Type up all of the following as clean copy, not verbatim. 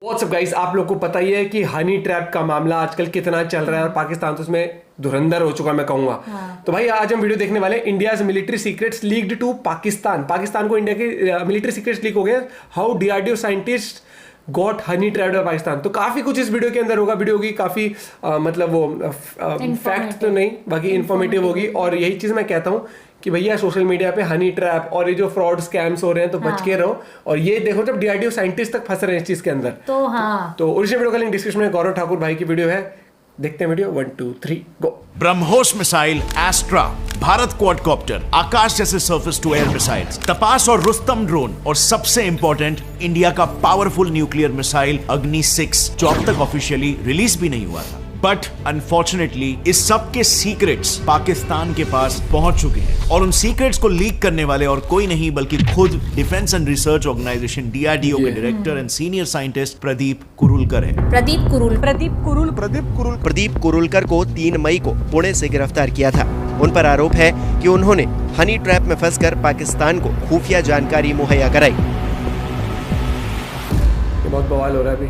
WhatsApp guys, आप लोग को पता ही है कि हनी ट्रैप का मामला आजकल कितना चल रहा है और पाकिस्तान तो उसमें धुरंधर हो चुका, मैं कहूंगा। तो भाई आज हम वीडियो देखने वाले हैं India's military secrets leaked to Pakistan. Pakistan को इंडिया के मिलिट्री सीक्रेट्स लीक हो गए। How DRDO scientist got honey trapped by Pakistan. तो काफी कुछ इस वीडियो के अंदर होगा। वीडियो होगी काफी मतलब वो फैक्ट तो नहीं, बाकी इंफॉर्मेटिव होगी। और यही चीज मैं कहता हूँ कि भैया सोशल मीडिया पे हनी ट्रैप और ये जो फ्रॉड स्कैम्स हो रहे हैं तो बच के रहो। और ये देखो जब डीआरडीओ साइंटिस्ट तक फंस रहे हैं इस चीज के अंदर, तो ओरिजिनल वीडियो का लिंक डिस्क्रिप्शन में गौरव ठाकुर भाई की वीडियो है। देखते हैं video 1 2 3 go. BrahMos missile, Astra, Bharat quadcopter, Akash जैसे सर्फेस टू एयर मिसाइल्स, तपास और रुस्तम ड्रोन, और सबसे इंपॉर्टेंट इंडिया का पावरफुल न्यूक्लियर मिसाइल अग्नि 6 जो अब तक ऑफिशियली रिलीज भी नहीं हुआ था। बट अनफॉर्चुनेटली इस सब के सीक्रेट्स पाकिस्तान के पास पहुंच चुके हैं और उन सीक्रेट्स को लीक करने वाले और कोई नहीं बल्कि खुद defence and research organisation DRDO के director and senior scientist Pradeep Kurulkar है। प्रदीप कुरुलकर को 3 मई को पुणे से गिरफ्तार किया था। उन पर आरोप है कि उन्होंने हनी ट्रैप में फंसकर पाकिस्तान को खुफिया जानकारी मुहैया कराई। ये बहुत बवाल हो रहा है अभी।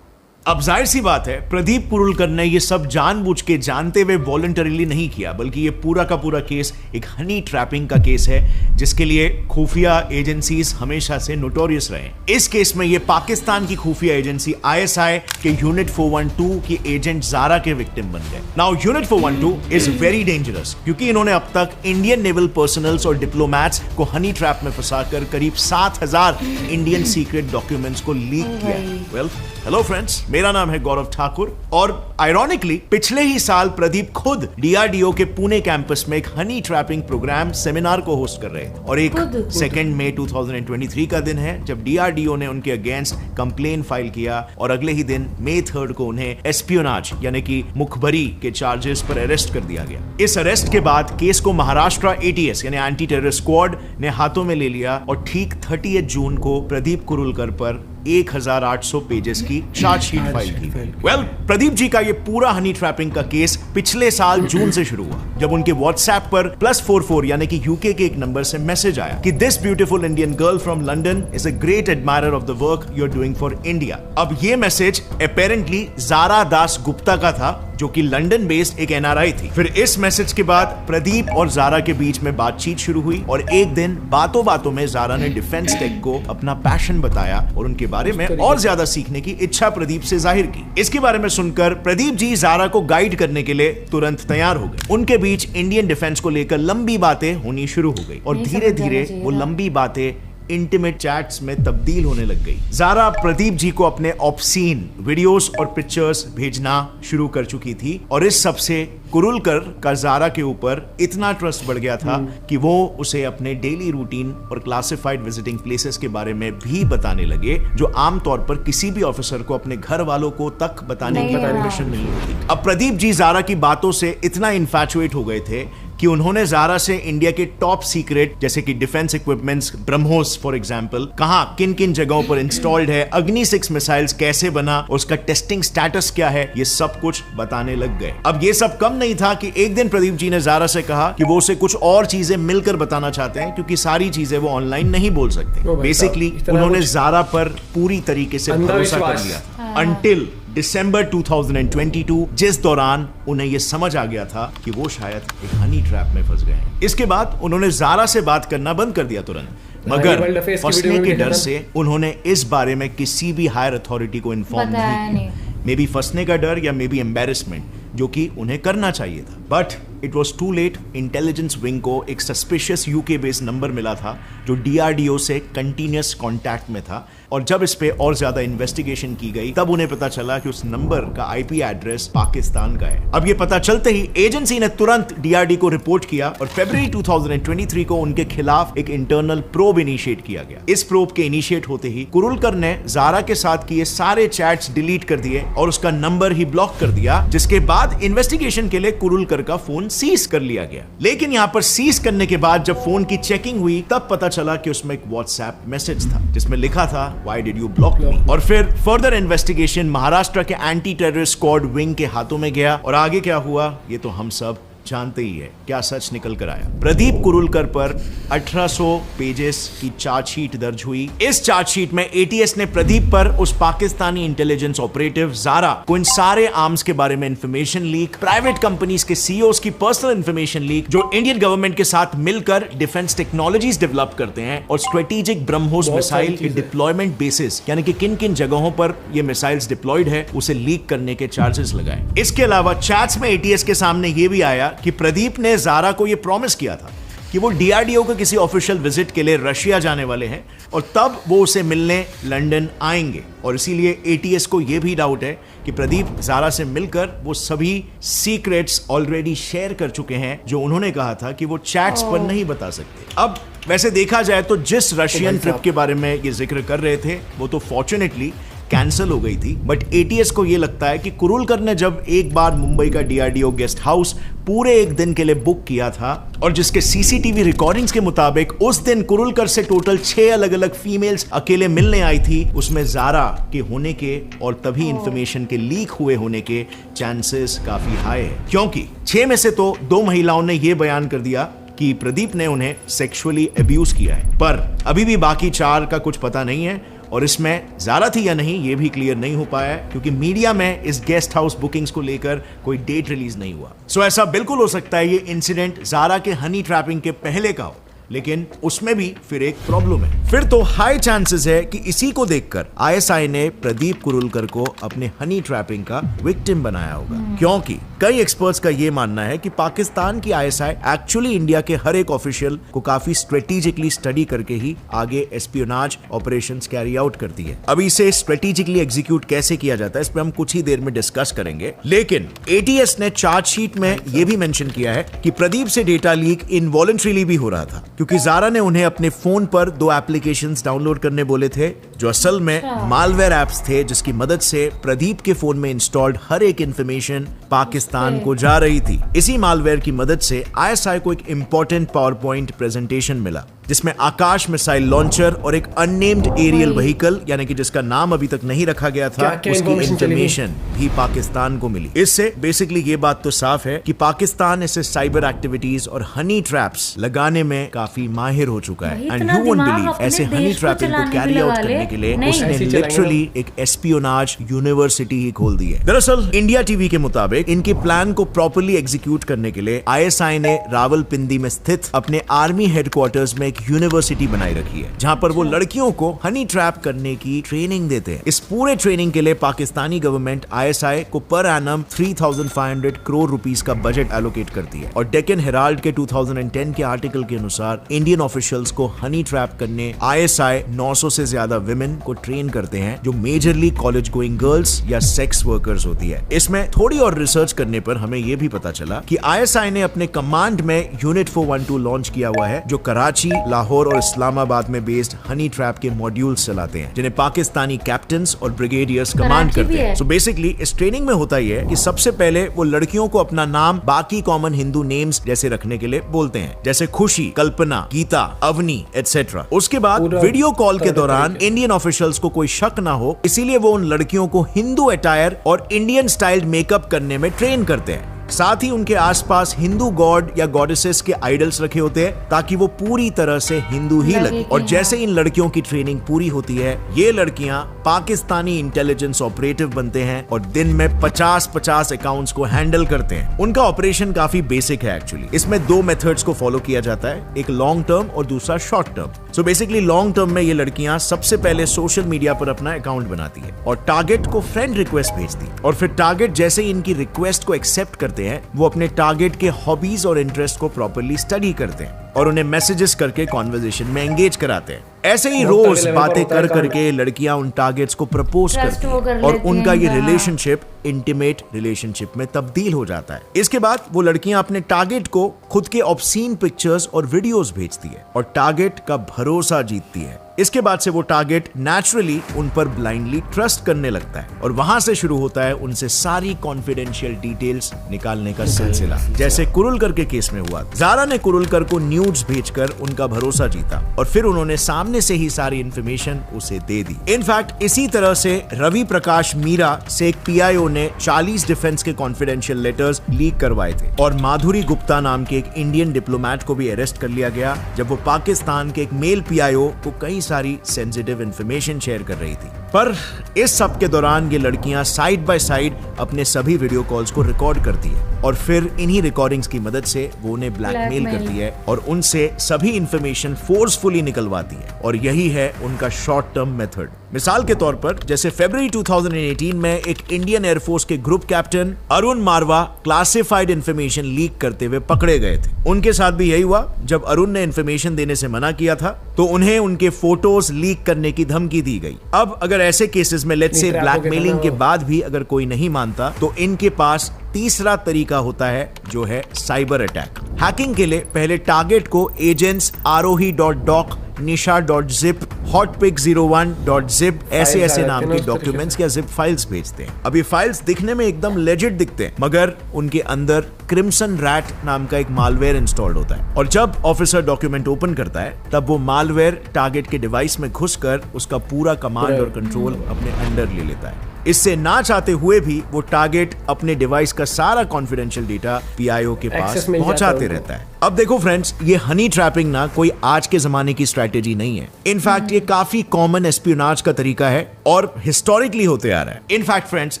अब जाहिर सी बात है प्रदीप कुरुलकर ने ये सब जानबूझ के जानते हुए वॉलंटरीली नहीं किया, बल्कि ये पूरा का पूरा केस एक हनी ट्रैपिंग का केस है जिसके लिए खुफिया एजेंसीज हमेशा से नोटोरियस रहे। इस केस में ये पाकिस्तान की खुफिया एजेंसी आईएसआई के यूनिट 412 की एजेंट जारा के विक्टिम बन गए। Now unit 412 is very dangerous क्योंकि इन्होंने अब तक इंडियन नेवल पर्सनल्स और डिप्लोमैट्स को हनी ट्रैप में फंसाकर करीब 7000 इंडियन सीक्रेट डॉक्यूमेंट्स को लीक किया। वेल, हेलो फ्रेंड्स, मेरा नाम है गौरव ठाकुर और आयरॉनिकली पिछले ही साल प्रदीप खुद डीआरडीओ के पुणे कैंपस में एक हनी ट्रैपिंग प्रोग्राम सेमिनार को होस्ट कर रहे हैं। और एक 2 मई 2023 का दिन है जब डीआरडीओ ने उनके अगेंस्ट कंप्लेन फाइल किया और अगले ही दिन मई 3 को उन्हें एस्पियोनाज यानी कि मुखबरी के चार्जेस पर अरेस्ट कर दिया गया। इस अरेस्ट के बाद केस को महाराष्ट्र एटीएस यानी एंटी टेरर स्क्वाड ने हाथों में ले लिया और ठीक 30 जून को प्रदीप कुरुलकर पर 1800 पेजेस की चार्जशीट फाइल की। वेल, प्रदीप जी का ये पूरा हनी ट्रैपिंग का केस पिछले साल जून से शुरू हुआ जब उनके व्हाट्सएप पर +44 यानी कि यूके के एक नंबर से मैसेज आया कि this beautiful Indian girl from London is a great admirer of the work you are doing for India. अब ये मैसेज अपेरेंटली जारा दास गुप्ता का था जो कि लंदन बेस्ड एक एनआरआई थी। फिर इस मैसेज के बाद प्रदीप और जारा के बीच में बातचीत शुरू हुई और एक दिन बातों बातों में जारा ने डिफेंस टेक को अपना पैशन बताया और उनके बारे में और ज्यादा सीखने की इच्छा प्रदीप से जाहिर की। इसके बारे में सुनकर प्रदीप जी जारा को गाइड करने के लिए तुरंत तैयार हो गए। उनके बीच इंडियन डिफेंस को लेकर लंबी बातें होनी शुरू हो गई और धीरे धीरे वो लंबी बातें इंटीमेट चैट्स में तब्दील होने लग गई। जारा प्रदीप जी को अपने ऑब्सीन वीडियोस और पिक्चर्स भेजना शुरू कर चुकी थी और इस सब से कुरुलकर का जारा के ऊपर इतना ट्रस्ट बढ़ गया था कि वो उसे अपने डेली रूटीन और क्लासिफाइड विजिटिंग प्लेसेस के बारे में भी बताने लगे जो आमतौर पर किसी भी ऑफिसर को अपने घर वालों को तक बताने की परमिशन नहीं होती। अब प्रदीप जी जारा की बातों से इतना इन्फैचुएट हो गए थे कि उन्होंने जारा से इंडिया के टॉप सीक्रेट जैसे कि defence equipments, BrahMos for example, कहां किन किन जगहों पर इंस्टॉल्ड है, अग्नि 6 मिसाइल्स कैसे बना, उसका टेस्टिंग स्टेटस क्या है, ये सब कुछ बताने लग गए। अब ये सब कम नहीं था कि एक दिन प्रदीप जी ने जारा से कहा कि वो उसे कुछ और चीजें मिलकर बताना चाहते हैं क्योंकि सारी चीजें वो ऑनलाइन नहीं बोल सकते। बेसिकली उन्होंने जारा पर पूरी तरीके से भरोसा कर लिया अंटिल दिसंबर 2022 जिस दौरान उन्हें यह समझ आ गया था कि वो शायद एक हनी ट्रैप में फंस गए हैं। इसके बाद उन्होंने जारा से बात करना बंद कर दिया तुरंत, मगर फंसने के डर से उन्होंने इस बारे में किसी भी हायर अथॉरिटी को इन्फॉर्म नहीं किया। मे बी फंसने का डर या मे बी एम्बेरसमेंट जो कि उन्हें करना चाहिए था। But it was too late. Intelligence wing को एक सस्पिशियस यूके बेस्ड नंबर मिला था जो डीआरडीओ से कंटिन्यूअस कांटेक्ट में था और जब इस पे और ज्यादा इन्वेस्टिगेशन की गई तब उन्हें पता चला कि उस नंबर का आईपी एड्रेस पाकिस्तान का है। अब ये पता चलते ही एजेंसी ने तुरंत डीआरडी को रिपोर्ट किया और फरवरी 2023 को उनके खिलाफ एक इंटरनल प्रोब इनिशिएट किया गया। इस प्रोब के इनिशिएट होते ही कुरुलकर ने जारा के साथ किए सारे चैट्स डिलीट कर दिए और उसका नंबर ही ब्लॉक कर दिया, जिसके बाद इन्वेस्टिगेशन के लिए कुरुलकर का फोन सीज कर लिया गया। लेकिन यहां पर सीज करने के बाद जब फोन की चेकिंग हुई तब पता चला कि उसमें एक व्हाट्सएप मैसेज था जिसमें लिखा था व्हाई डिड यू ब्लॉक मी। और फिर फर्दर इन्वेस्टिगेशन महाराष्ट्र के एंटी टेररिस्ट स्क्वाड विंग के हाथों में गया और आगे क्या हुआ ये तो हम सब जानते ही है क्या सच निकल कर आया। प्रदीप कुरुलकर पर 1800 पेजेस की चार्जशीट दर्ज हुई। इस चार्जशीट में एटीएस ने प्रदीप पर उस पाकिस्तानी इंटेलिजेंस ऑपरेटिव ज़ारा को इन सारे आर्म्स के बारे में इंफॉर्मेशन लीक, प्राइवेट कंपनीज के सीईओज की पर्सनल इंफॉर्मेशन लीक जो इंडियन गवर्नमेंट के साथ मिलकर डिफेंस टेक्नोलॉजीज डेवलप करते हैं, और स्ट्रेटेजिक ब्रह्मोस मिसाइल के डिप्लॉयमेंट बेसिस यानी कि किन किन जगहों पर ये मिसाइल्स डिप्लॉयड है उसे लीक करने के चार्जेस लगाए। इसके अलावा चैट्स में एटीएस के सामने यह भी आया कि प्रदीप ने ज़ारा को यह प्रॉमिस किया था कि वो डीआरडीओ के किसी ऑफिशियल विजिट के लिए रशिया जाने वाले हैं और तब वो उसे मिलने लंदन आएंगे, और इसीलिए एटीएस को यह भी डाउट है कि प्रदीप ज़ारा से मिलकर वो सभी सीक्रेट्स ऑलरेडी शेयर कर चुके हैं जो उन्होंने कहा था कि वो चैट्स पर नहीं बता सकते। अब वैसे देखा जाए तो जिस रशियन ट्रिप के बारे में ये जिक्र कर रहे थे वो तो फॉर्चुनेटली कैंसिल हो गई थी, बट एटीएस को यह लगता है कि कुरुलकर ने जब एक बार मुंबई का डीआरडीओ गेस्ट हाउस पूरे एक दिन के लिए बुक किया था और जिसके सीसीटीवी रिकॉर्डिंग्स के मुताबिक उस दिन कुरुलकर से टोटल 6 अलग अलग फीमेल्स अकेले मिलने आई थी, उसमें ज़ारा के होने के और तभी इंफॉर्मेशन के लीक हुए होने के चांसेस काफी हाई है, क्योंकि 6 में से तो 2 महिलाओं ने यह बयान कर दिया कि प्रदीप ने उन्हें सेक्सुअली अब्यूज किया है, पर अभी भी बाकी 4 का कुछ पता नहीं है और इसमें ज़ारा थी या नहीं ये भी क्लियर नहीं हो पाया है क्योंकि मीडिया में इस गेस्ट हाउस बुकिंग्स को लेकर कोई डेट रिलीज नहीं हुआ। सो ऐसा बिल्कुल हो सकता है ये इंसिडेंट ज़ारा के हनी ट्रैपिंग के पहले का हो, लेकिन उसमें भी फिर एक प्रॉब्लम है। फिर तो हाई चांसेस है कि इसी को देखकर आईएसआई ने प्रदीप कुरुलकर को अपने हनी ट्रैपिंग का विक्टिम बनाया होगा, क्योंकि कई एक्सपर्ट्स का यह मानना है कि पाकिस्तान की आईएसआई एक्चुअली इंडिया के हर एक ऑफिशियल को काफी स्ट्रेटेजिकली स्टडी करके ही आगे एस्पियोनाज ऑपरेशंस कैरी आउट करती है। अभी इसे स्ट्रेटेजिकली एग्जीक्यूट कैसे किया जाता है इस पर हम कुछ ही देर में डिस्कस करेंगे, लेकिन एटीएस ने चार्जशीट में यह भी मेंशन किया है कि प्रदीप से डेटा लीक इनवॉलंटरीली भी हो रहा था, क्योंकि ज़ारा ने उन्हें अपने फोन पर 2 एप्लीकेशंस डाउनलोड करने बोले थे जो असल में मालवेयर एप्स थे जिसकी मदद से प्रदीप के फोन में इंस्टॉल्ड हर एक इंफॉर्मेशन पाकिस्तान को जा रही थी। इसी मालवेयर की मदद से आईएसआई को एक इंपॉर्टेंट पावर पॉइंट प्रेजेंटेशन मिला जिसमें आकाश मिसाइल लॉन्चर और एक अननेम्ड एरियल व्हीकल यानी कि जिसका नाम अभी तक नहीं रखा गया था उसकी इंफॉर्मेशन भी पाकिस्तान को मिली। इससे बेसिकली ये बात तो साफ है कि पाकिस्तान ऐसे साइबर एक्टिविटीज और हनी ट्रैप्स लगाने में काफी माहिर हो चुका है, एंड यू वोंट बिलीव ऐसे हनी ट्रैपिंग को कैरी आउट करने के लिए उसने लिटरली एक एस्पियोनाज यूनिवर्सिटी ही खोल दी है। दरअसल इंडिया टीवी के मुताबिक इनके प्लान को प्रॉपर्ली एग्जीक्यूट करने के लिए आईएसआई ने रावलपिंडी में स्थित अपने आर्मी हेडक्वार्टर्स में यूनिवर्सिटी बनाई रखी है जहां पर वो लड़कियों को हनी ट्रैप करने की ट्रेनिंग देते हैं। इस पूरे ट्रेनिंग के लिए पाकिस्तानी गवर्नमेंट आईएसआई को पर एनम 3,500 करोड़ रुपीस का बजट एलोकेट करती है, और डेक्कन हेराल्ड के 2010 के आर्टिकल के अनुसार इंडियन ऑफिशियल्स को हनी ट्रैप करने आईएसआई 900 से ज्यादा विमेन को ट्रेन करते हैं जो मेजरली कॉलेज गोइंग गर्ल्स या सेक्स वर्कर्स होती है। इसमें थोड़ी और रिसर्च करने पर हमें यह भी पता चला कि आईएसआई ने अपने कमांड में यूनिट 412 लॉन्च किया हुआ है जो कराची, लाहौर और इस्लामाबाद में बेस्ड हनी ट्रैप के मॉड्यूल्स चलाते हैं जिन्हें पाकिस्तानी कैप्टन्स और ब्रिगेडियर्स कमांड करते हैं। सो बेसिकली इस ट्रेनिंग में होता ही है कि सबसे पहले वो लड़कियों को अपना नाम बाकी कॉमन हिंदू नेम्स जैसे रखने के लिए बोलते हैं, जैसे खुशी, कल्पना, गीता, अवनी एटसेट्रा। उसके बाद वीडियो कॉल के दौरान इंडियन ऑफिशियल्स को कोई शक ना हो इसीलिए वो उन लड़कियों को हिंदू अटायर और इंडियन स्टाइल मेकअप करने में ट्रेन करते हैं। साथ ही उनके आसपास हिंदू गॉड या गॉडेसेस के आइडल्स रखे होते हैं ताकि वो पूरी तरह से हिंदू ही लगे। और जैसे इन लड़कियों की ट्रेनिंग पूरी होती है ये लड़कियां पाकिस्तानी इंटेलिजेंस ऑपरेटिव बनते हैं और दिन में 50-50 अकाउंट्स को हैंडल करते हैं। उनका ऑपरेशन काफी बेसिक है एक्चुअली। इसमें 2 मेथड्स को फॉलो किया जाता है, एक लॉन्ग टर्म और दूसरा short term. So basically long term में ये लड़कियां सबसे पहले सोशल मीडिया पर अपना अकाउंट बनाती है और टारगेट को फ्रेंड रिक्वेस्ट भेजती है, और फिर टारगेट जैसे ही इनकी रिक्वेस्ट को एक्सेप्ट करते हैं वो अपने टारगेट के हॉबीज और इंटरेस्ट को प्रॉपर्ली स्टडी करते हैं और उन्हें मैसेजेस करके कॉन्वर्सेशन में एंगेज कराते हैं। ऐसे ही रोज बातें कर करके लड़कियां उन टारगेट्स को प्रपोज करती हैं और उनका ये रिलेशनशिप इंटीमेट रिलेशनशिप में तब्दील हो जाता है। इसके बाद वो लड़कियां अपने टारगेट को खुद के ऑब्सीन पिक्चर्स और वीडियोस भेजती है और टारगेट का भरोसा जीतती है। इसके बाद से वो टारगेट नेचुरली उन पर ब्लाइंडली ट्रस्ट करने लगता है और वहां से शुरू होता है उनसे सारी कॉन्फिडेंशियल डिटेल्स निकालने का सिलसिला, जैसे कुरुलकर के केस में हुआ। जारा ने कुरुलकर को न्यूड्स भेजकर उनका भरोसा जीता और फिर उन्होंने सामने से ही सारी इंफॉर्मेशन उसे दे दी। इनफैक्ट इसी तरह से रवि प्रकाश मीरा से एक पीआईओ ने 40 डिफेंस के कॉन्फिडेंशियल लेटर्स लीक करवाए थे और माधुरी गुप्ता नाम के एक इंडियन डिप्लोमेट को भी अरेस्ट कर लिया गया जब वो पाकिस्तान के एक मेल पीआईओ को कई सारी सेंसिटिव इंफॉर्मेशन शेयर कर रही थी। पर इस सब के दौरान ये लड़कियां साइड बाय साइड अपने सभी वीडियो कॉल्स को रिकॉर्ड करती है और फिर इन्हीं रिकॉर्डिंग्स की मदद से वो उन्हें ब्लैकमेल करती है और उनसे सभी इंफॉर्मेशन फोर्सफुली निकलवाती है और यही है उनका शॉर्ट टर्म मेथड। मिसाल के तौर पर जैसे फरवरी 2018 में एक इंडियन एयरफोर्स के ग्रुप कैप्टन अरुण मारवा क्लासिफाइड इंफॉर्मेशन लीक करते हुए पकड़े गए थे। उनके साथ भी यही हुआ। जब अरुण ने इंफॉर्मेशन देने से मना किया था तो उन्हें उनके फोटोज लीक करने की धमकी दी गई। अब अगर ऐसे केसेस में लेट्स से ब्लैकमेलिंग के बाद भी अगर कोई नहीं मानता तो इनके पास तीसरा तरीका होता है जो है साइबर अटैक। हैकिंग के लिए पहले टारगेट को एजेंट्स arohi.doc, nisha.zip, hotpic01.zip ऐसे नाम के डॉक्यूमेंट्स या जिप फाइल्स भेजते हैं। अब ये फाइल्स दिखने में एकदम लेजिट दिखते हैं मगर उनके अंदर क्रिम्सन रैट नाम का एक मालवेयर इंस्टॉल्ड होता है और जब ऑफिसर डॉक्यूमेंट ओपन करता है तब वो मालवेयर टारगेट के डिवाइस में घुसकर उसका पूरा कमांड और कंट्रोल अपने अंडर ले लेता है। इससे ना चाहते हुए भी वो टारगेट अपने डिवाइस का सारा कॉन्फिडेंशियल डेटा पीआईओ के पास पहुंचाते रहता है। अब देखो फ्रेंड्स, ये हनी ट्रैपिंग ना कोई आज के जमाने की स्ट्रेटेजी नहीं है। इनफैक्ट ये काफी कॉमन एस्पियोनाज का तरीका है और हिस्टोरिकली होते आ रहा है। इनफैक्ट फ्रेंड्स,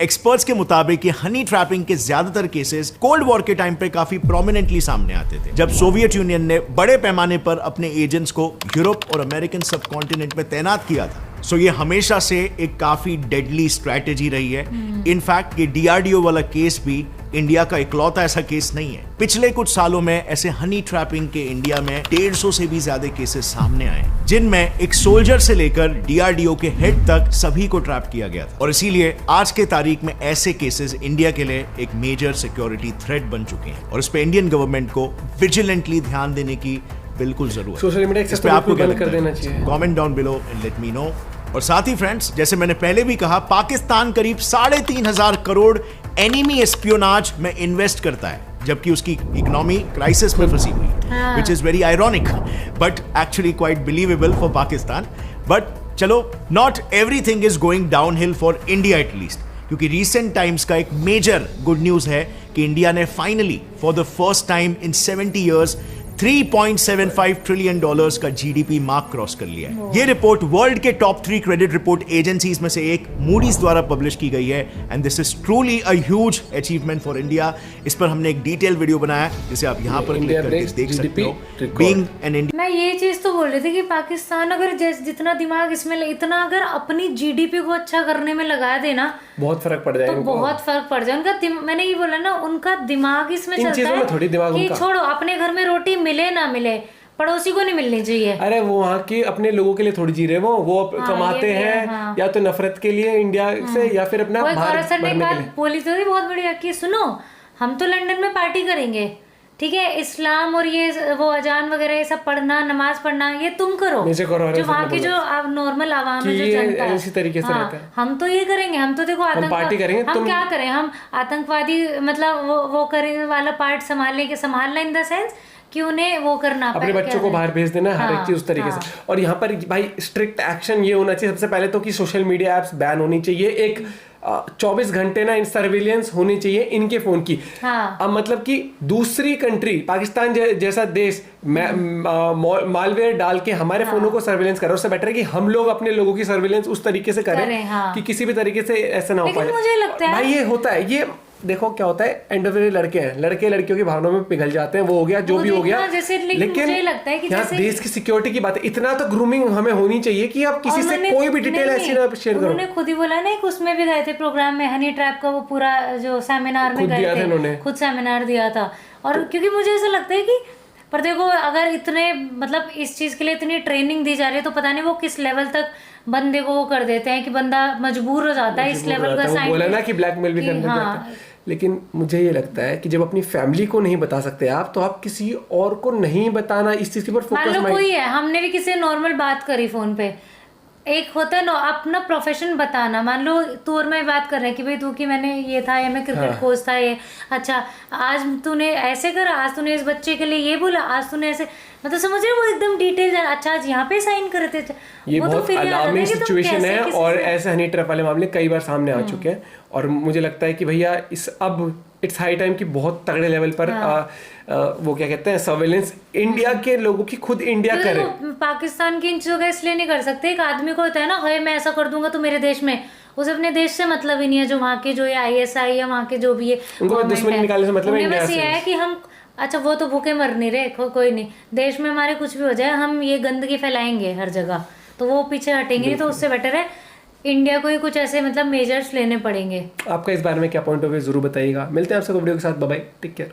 एक्सपर्ट्स के मुताबिक ये हनी ट्रैपिंग के ज्यादातर केसेस कोल्ड वॉर के टाइम पे काफी प्रोमिनेंटली सामने आते थे, जब सोवियत यूनियन ने बड़े पैमाने पर अपने एजेंट्स को यूरोप और अमेरिकन सब कॉन्टिनेंट में तैनात किया था। सो ये हमेशा से एक काफी डेडली स्ट्रैटेजी रही है। इनफैक्ट ये डीआरडीओ वाला केस भी इंडिया का इकलौता ऐसा केस नहीं है। पिछले कुछ सालों में ऐसे हनी ट्रैपिंग के इंडिया में 150 से भी ज्यादा केसेस सामने आए जिनमें एक सोल्जर से लेकर डीआरडीओ के हेड तक सभी को ट्रैप किया गया था और इसीलिए आज के तारीख में ऐसे केसेस इंडिया के लिए एक मेजर सिक्योरिटी थ्रेट बन चुके हैं और इस पे इंडियन गवर्नमेंट को विजिलेंटली ध्यान देने की बिल्कुल जरूरत है। सोशल मीडिया इस पे आपको क्या कर देना चाहिए? Comment down below and let me know. और साथ ही फ्रेंड्स, जैसे मैंने पहले भी कहा, पाकिस्तान करीब 3,500 करोड़ एनिमी एस्पियोनाज में इन्वेस्ट करता है जबकि उसकी इकोनॉमी क्राइसिस में फंसी हुई है, which is very ironic but actually quite believable for Pakistan. But चलो, not everything is going downhill for India at least, क्योंकि रीसेंट टाइम्स का एक मेजर गुड न्यूज है कि इंडिया ने finally for the first time in 70 years $3.75 trillion का GDP mark cross कर लिया है। ये रिपोर्ट वर्ल्ड के टॉप 3 क्रेडिट रिपोर्ट एजेंसीज में से एक मूडीज द्वारा पब्लिश की गई है and this is truly a huge achievement for India. इस पर हमने एक डिटेल वीडियो बनाया है जिसे आप यहाँ पर क्लिक करके देख सकते हो। बीइंग एन इंडियन, मैं ये चीज तो बोल रही थी कि पाकिस्तान अगर जितना दिमाग इसमें इतना अगर अपनी जीडीपी को अच्छा करने में लगा देना बहुत फर्क पड़ जाएगा, तो बहुत फर्क पड़ जाए उनका। मैंने ये बोला ना, उनका दिमाग इसमें चलता है थोड़ी दिमाग कि छोड़ो, अपने घर में रोटी मिले ना मिले पड़ोसी को नहीं मिलनी चाहिए। अरे वो वहाँ के अपने लोगों के लिए थोड़ी जी रहे वो कमाते हैं या तो नफरत के लिए इंडिया से या फिर अपना सर ने बात बोली तो बहुत बढ़िया कि सुनो, हम तो लंदन में पार्टी करेंगे, ठीक है, इस्लाम और ये वो अजान वगैरह ये सब पढ़ना, नमाज पढ़ना ये तुम करो, जो वहाँ की जो नॉर्मल आवाम है, जो जनता है, इसी तरीके से रहता है। हम तो ये करेंगे, हम तो देखो पार्टी करेंगे, हम क्या करें, हम आतंकवादी मतलब वो करे वाला पार्ट संभालना इन द सेंस कि उन्हें वो करना, अपने बच्चों को बाहर भेज देना, हर एक चीज उस तरीके से। और यहाँ पर भाई स्ट्रिक्ट एक्शन ये होना चाहिए सबसे पहले तो कि सोशल मीडिया एप्स बैन होनी चाहिए, एक 24 घंटे ना इन सर्विलेंस होनी चाहिए इनके फोन की। अब मतलब कि दूसरी कंट्री पाकिस्तान जैसा देश मालवेयर डाल के हमारे फोनों को सर्विलेंस कर रहा है, उससे बेटर है कि हम लोग अपने लोगों की सर्विलेंस उस तरीके से करें कि किसी भी तरीके से ऐसा ना हो पाए। मुझे लगता है भाई ये होता है, ये देखो क्या होता है, एंड ऑफ द डे लड़के हैं, लड़के लड़कियों की भावनाओं में पिघल जाते हैं, वो हो गया जो भी हो गया। लेकिन मुझे लगता है कि यहाँ देश की सिक्योरिटी की बात है, इतना तो ग्रूमिंग हमें होनी चाहिए कि आप किसी से कोई भी डिटेल ऐसी ना शेयर करो। उन्होंने खुद ही बोला ना, उसमें भी गए थे प्रोग्राम में, हनी ट्रैप का वो पूरा जो सेमिनार में गए थे, खुद सेमिनार दिया था। और क्योंकि मुझे ऐसा लगता है कि पर देखो, अगर इतने मतलब इस चीज के लिए इतनी ट्रेनिंग दी जा रही है तो पता नहीं वो किस लेवल तक बंदे को वो कर देते हैं कि बंदा मजबूर हो जाता है इस लेवल का साइन। बोला ना कि ब्लैकमेल भी करने जाता है। लेकिन मुझे ये लगता है कि जब अपनी फैमिली को नहीं बता सकते आप, तो आप किसी और को नहीं बताना, इस चीज के ऊपर फोकस। मान लो कोई है, हमने भी किसी नॉर्मल बात करी फोन पे, एक होता है ना अपना प्रोफेशन बताना। मान लो तू और मैं बात कर रहे हैं कि भाई तू कि मैंने ये था, या मैं क्रिकेट कोच था, ये अच्छा आज तूने ऐसे करा, आज तूने इस बच्चे के लिए ये बोला, आज तूने ऐसे, मतलब समझ रहे हो, वो एकदम डिटेल। अच्छा आज यहाँ पे साइन करे थे। ये बहुत अलार्मिंग सिचुएशन है, और ऐसे हनी ट्रैप वाले मामले कई बार सामने आ चुके हैं। और मुझे लगता है कि भैया अब इट्स हाई टाइम कि बहुत तगड़े लेवल पर वो क्या कहते हैं, सर्वेलेंस इंडिया के लोगों की खुद इंडिया करे। पाकिस्तान की इन चीजों का इसलिए नहीं कर सकते, एक आदमी को होता है ना, है मैं ऐसा कर दूंगा तो मेरे देश में, उसे अपने देश से मतलब ही नहीं है, जो वहाँ के जो ये ISI या वहाँ के जो भी है उनको दुश्मनी निकालने से मतलब है इंडिया से। है कि हम अच्छा वो तो भूखे मर नहीं रहे, कोई नहीं, देश में हमारे कुछ भी हो जाए, हम ये गंदगी फैलाएंगे हर जगह, तो वो पीछे हटेंगे नहीं। तो उससे बेटर है इंडिया को ही कुछ ऐसे मतलब मेजर्स लेने पड़ेंगे। आपका इस बारे में क्या पॉइंट ऑफ व्यू जरूर बताइएगा। मिलते हैं आपसे वीडियो के साथ, बाय बाय, टेक केयर।